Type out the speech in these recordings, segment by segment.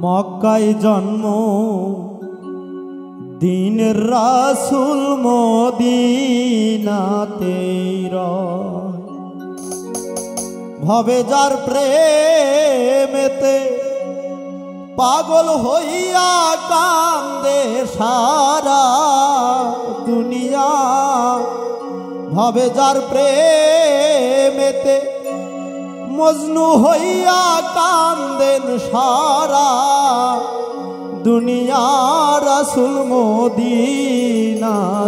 মক্কায় জন্ম দিনের রাসূল মদিনাতে ভবে যার প্রেমেতে পাগল হইয়া কান্দে সারা দুনিয়া। ভবে যার প্রেমেতে মজনু হইয়া কান্দেন সারা দুনিয়া। রাসূল মদিনাতে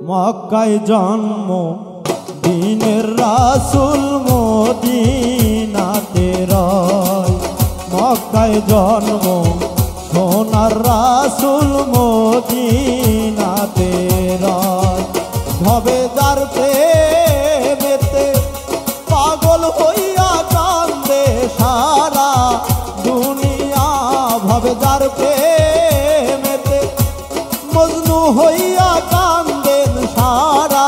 মক্কায় জন্ম দিনের রাসূল মদিনাতে মক্কায় জন্ম সোনার রাসূল মদিনাতে ভবে যার প্রেমেতে পাগল হইয়া কান্দে সারা দুনিয়া। ভবে যার প্রেমেতে মজনু হইয়া কান্দেন সারা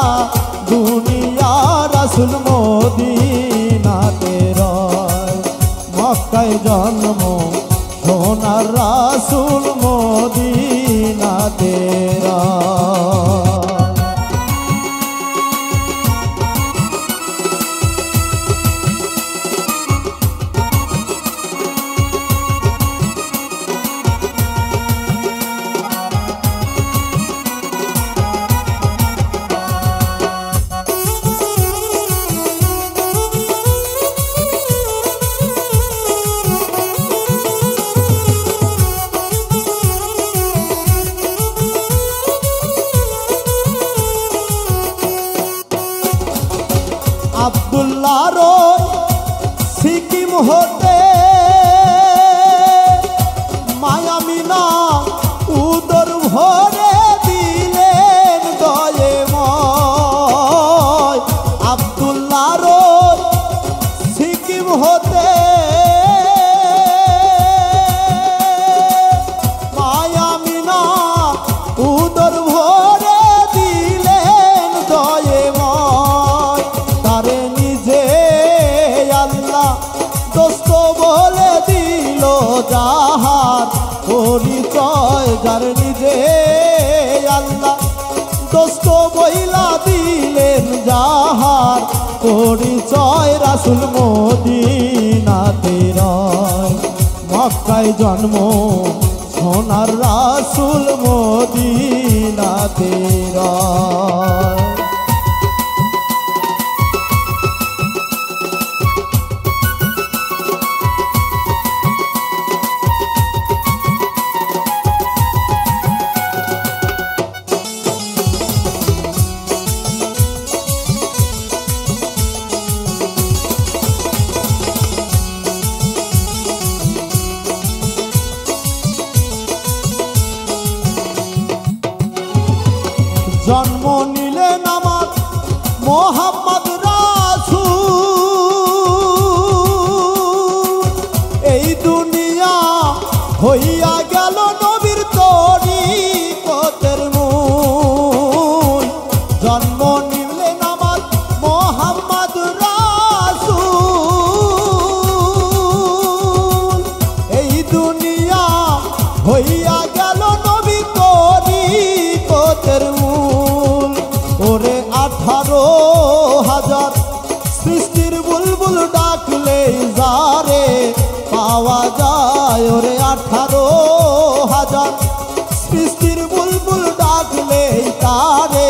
দুনিয়া। রাসূল মদিনাতে মক্কায় জন্ম সোনার রাসূল মদিনাতে আব্দুল্লাহর সিকিম হতে মায়ামিনা উদর ভরে দিলেন দয়েময়। আব্দুল্লাহর সিকিম হতে মায়ামিনা উদর ভরে দিলেন দয়েময়। তারে নিজে আল্লাহ দোস্ত বলে দিল যাহার পরিচয়। যার নিজে আল্লাহ দোস্ত বইলা দিলেন যাহার পরিচয়। রাসূল মদিনাতে মক্কায় জন্ম সোনার রাসূল মদিনাতে জন্ম নিলেন আমার মুহাম্মদ রাসূল। এই দুনিয়া হইয়া গেল নবীর তরিকতের মূল। জন্ম নিলেন আমার মুহাম্মদ রাসূল। এই দুনিয়া হইয়া গেল নবীর তরিকতের মূল। ওরে 18,000 সৃষ্টির বুলবুল ডাকলে যারে পাওয়া যায়। ওরে 18,000 সৃষ্টির বুলবুল ডাকলে তারে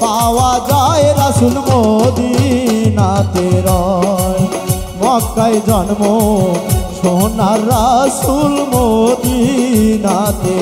পাওয়া যায়। রাসূল মদিনাতে মক্কায় জন্ম সোনার রাসূল মদিনাতে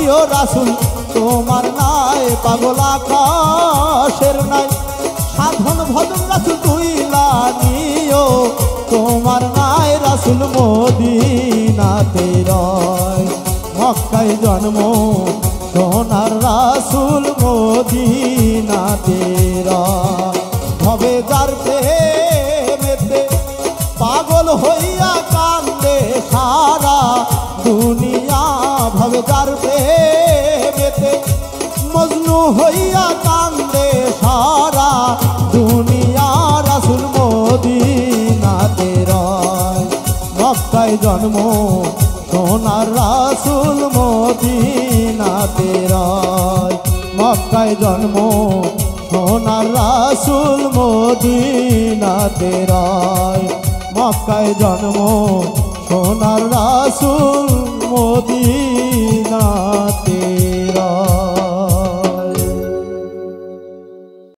প্রিয় রাসূল তোমার নাই পাগল আকাশের নাই সাধন ভজন রাসূল তুইলা নিও তোমার নাই রাসূল মদিনাতে রয় মক্কায় জন্ম সোনার রাসূল মদিনাতে রয় ভবে যার প্রেমেতে পাগল হইয়া কান্দে সারা দুনিয়া ভবে যার প্রেমেতে মজনু হইয়া কান্দে সারা দুনিয়া রাসূল মদিনাতে রয় মক্কায় জন্ম সোনার রাসূল মদিনাতে রয় মক্কায় জন্ম সোনার রাসূল মদিনাতে রয় মক্কায় জন্ম সোনার রাসূল